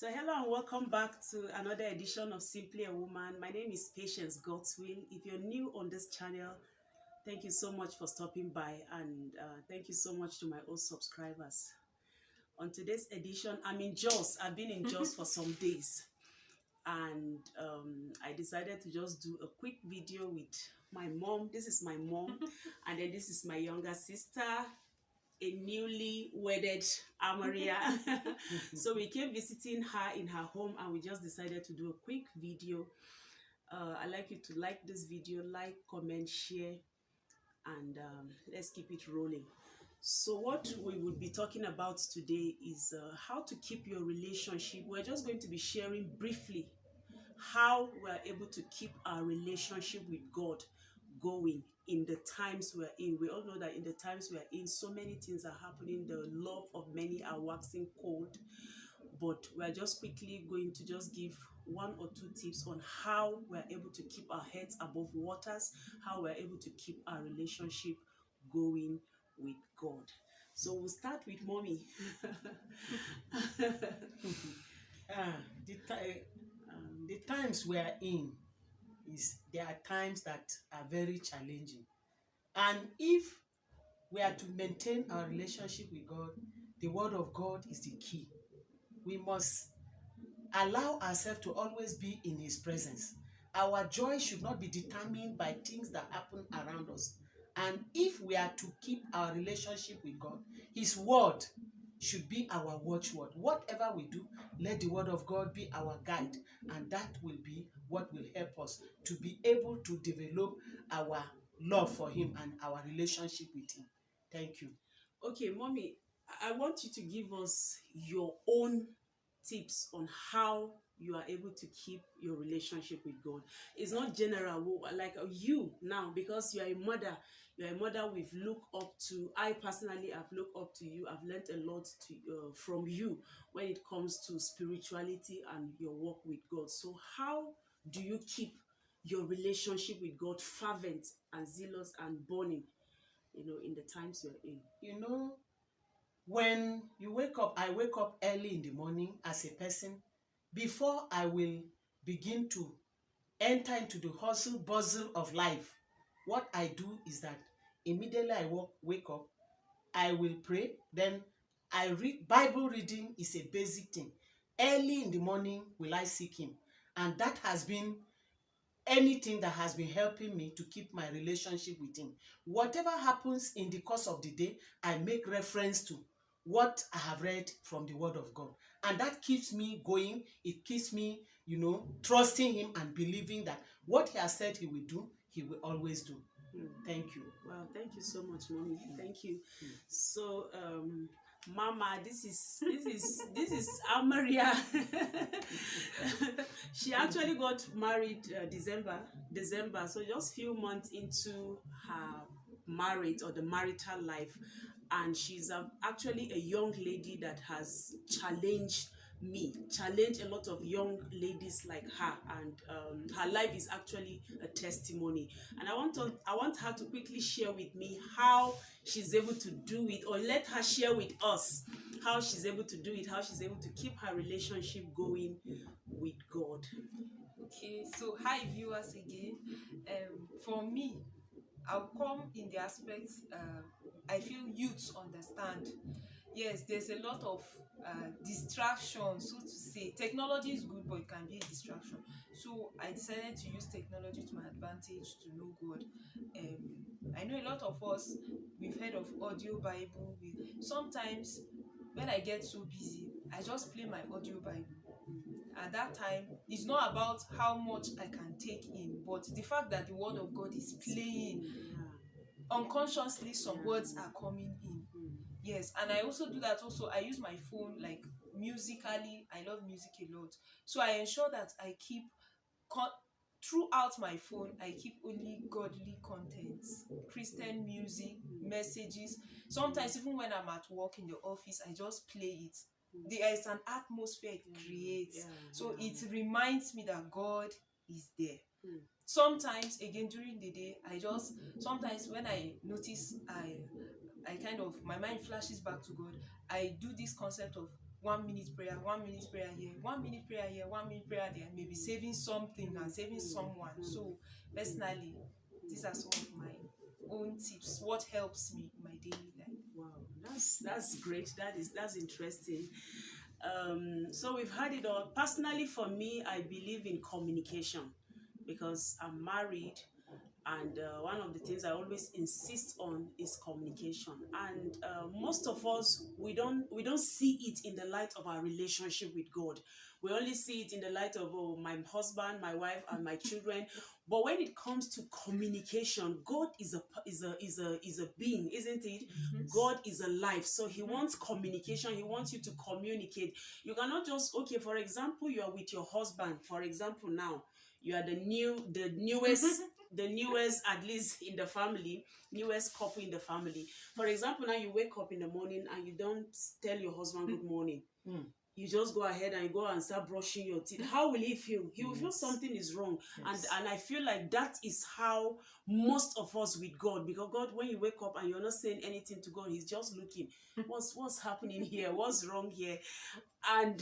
So hello and welcome back to another edition of Simply a Woman. My name is Patience God's Will. If you're new on this channel, thank you so much for stopping by, and thank you so much to my old subscribers. On today's edition, I'm in Jos. I've been in Jos for some days, and I decided to just do a quick video with my mom. This is my mom, and then this is my younger sister, a newly wedded Amaria. So we came visiting her in her home, and we just decided to do a quick video. I'd like you to like this video, like, comment, share, and let's keep it rolling. So what we would be talking about today is how to keep your relationship. We're just going to be sharing briefly how we're able to keep our relationship with God going in the times we're in. We all know that in the times we're in, so many things are happening. The love of many are waxing cold. But we're just quickly going to just give one or two tips on how we're able to keep our heads above waters, how we're able to keep our relationship going with God. So we'll start with mommy. The times we are in there are times that are very challenging, and if we are to maintain our relationship with God, the word of God is the key. We must allow ourselves to always be in his presence. Our joy should not be determined by things that happen around us. And if we are to keep our relationship with God, his word should be our watchword. Whatever we do, let the word of God be our guide, and that will be what will help us to be able to develop our love for him and our relationship with him. Thank you. Okay, mommy, I want you to give us your own tips on how you are able to keep your relationship with God. It's not general, like you now, because you are a mother. You're a mother we've looked up to. I personally have looked up to you. I've learned a lot from you when it comes to spirituality and your work with God. So how do you keep your relationship with God fervent and zealous and burning, in the times you're in? When you wake up, I wake up early in the morning as a person. Before I will begin to enter into the hustle bustle of life, what I do is that immediately I wake up, I will pray. Then I read. Bible reading is a basic thing. Early in the morning will I seek him, and that has been anything that has been helping me to keep my relationship with him. Whatever happens in the course of the day, I make reference to what I have read from the word of God, and that keeps me going. It keeps me trusting him and believing that what he has said he will do, he will always do. Thank you. Wow, thank you so much, mommy. Thank you. So mama, this is Amaria. She actually got married December, so just few months into her marriage or the marital life, and she's actually a young lady that has challenged a lot of young ladies like her, and her life is actually a testimony. And I want her to quickly share with me how she's able to do it, or let her share with us how she's able to do it, how she's able to keep her relationship going with God. Okay, so hi viewers again. For me, I'll come in the aspects I feel youths understand. Yes, there's a lot of distraction, so to say. Technology is good, but it can be a distraction. So I decided to use technology to my advantage to know God. I know a lot of us, we've heard of audio Bible. Sometimes when I get so busy, I just play my audio Bible. At that time, it's not about how much I can take in, but the fact that the word of God is playing. Unconsciously, some words are coming in. Yes, and I also do that. Also, I use my phone like musically. I love music a lot, so I ensure that I keep throughout my phone. I keep only godly contents, Christian music, messages. Sometimes even when I'm at work in the office, I just play it. There is an atmosphere it creates, so it reminds me that God is there. Sometimes again during the day, sometimes when I notice I kind of, my mind flashes back to God, I do this concept of 1 minute prayer, 1 minute prayer here, 1 minute prayer here, 1 minute prayer there, maybe saving something and saving someone. So personally, these are some of my own tips, what helps me in my daily life. Wow, that's great. That's interesting. So we've had it all. Personally, for me, I believe in communication because I'm married, and one of the things I always insist on is communication. And most of us, we don't see it in the light of our relationship with God. We only see it in the light of, oh, my husband, my wife, and my children. But when it comes to communication, God is a being, isn't it? God is alive, so He wants communication. He wants you to communicate. You cannot just, okay, for example, you are with your husband. For example, now you are the newest the newest, at least in the family, newest couple in the family. For example, now you wake up in the morning and you don't tell your husband good morning. You just go ahead and go and start brushing your teeth. How will he feel? He will feel something is wrong. Yes. And I feel like that is how most of us with God, because God, when you wake up and you're not saying anything to God, He's just looking. What's happening here? What's wrong here? And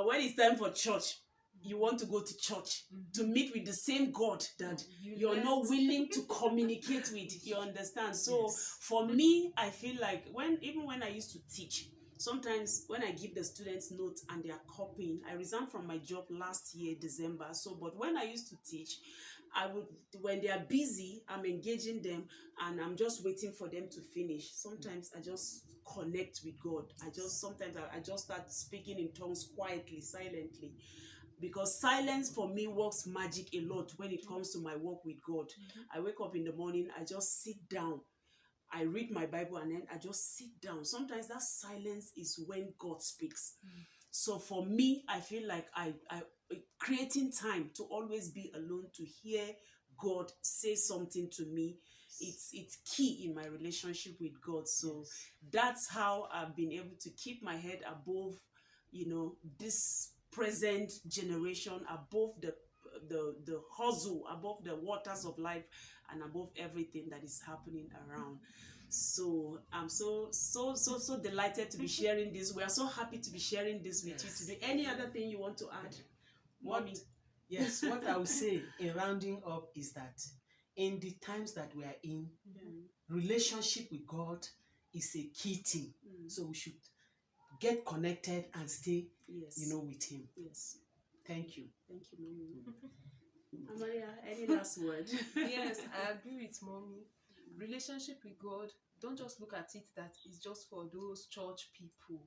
when it's time for church, you want to go to church to meet with the same God that you're not willing to communicate with. You understand? So Yes. for me, I feel like even when I used to teach, sometimes when I give the students notes and they are copying, I resigned from my job last year, December. So, but when I used to teach, I would, when they are busy, I'm engaging them and I'm just waiting for them to finish. Sometimes I just connect with God. Sometimes I just start speaking in tongues quietly, silently. Because silence for me works magic a lot when it comes to my work with God. I wake up in the morning, I just sit down. I read my Bible and then I just sit down. Sometimes that silence is when God speaks. So for me, I feel like I creating time to always be alone to hear God say something to me. It's key in my relationship with God. So that's how I've been able to keep my head above, this present generation, above the hustle, above the waters of life, and above everything that is happening around. So I'm so delighted to be sharing this. We are so happy to be sharing this with you today. Any other thing you want to add, Mommy? What I would say in rounding up is that in the times that we are in, relationship with God is a key thing. So we should get connected and stay, with Him. Yes. Thank you. Thank you, Mommy. Amaria, any last word? Yes, I agree with Mommy. Relationship with God, don't just look at it that it's just for those church people.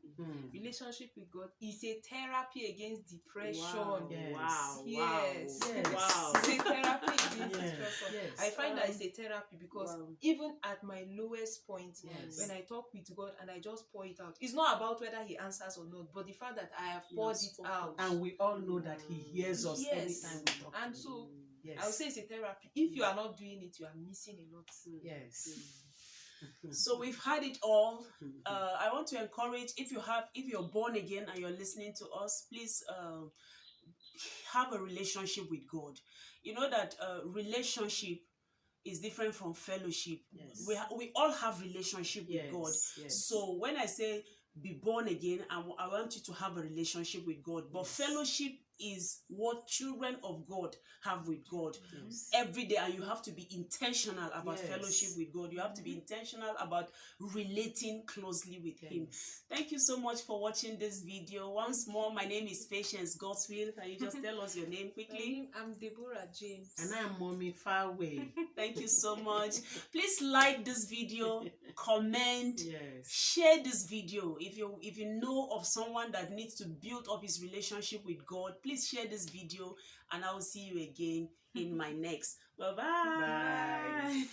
Relationship with God is a therapy against depression. Wow. Yes. Wow. Yes. Yes. Wow. It's a therapy against depression. Yes. I find that it's a therapy because even at my lowest point, when I talk with God and I just pour it out, it's not about whether He answers or not, but the fact that I have poured it out. And we all know that He hears us anytime we talk. And so yes. I would say it's a therapy. If you are not doing it, you are missing a lot. Yes. So we've had it all. I want to encourage, if you're born again and you're listening to us, please have a relationship with God. You know that relationship is different from fellowship. Yes. We all have relationship with God. Yes. So when I say be born again, I want you to have a relationship with God. But fellowship is what children of God have with God every day, and you have to be intentional about fellowship with God. You have to be intentional about relating closely with Him. Thank you so much for watching this video. Once more, my name is Patience Godswill. Can you just tell us your name quickly? I'm Deborah James. And I'm Mommy Farway. Thank you so much. Please like this video, comment, share this video. If you know of someone that needs to build up his relationship with God, please share this video, and I will see you again in my next. Bye-bye. Bye.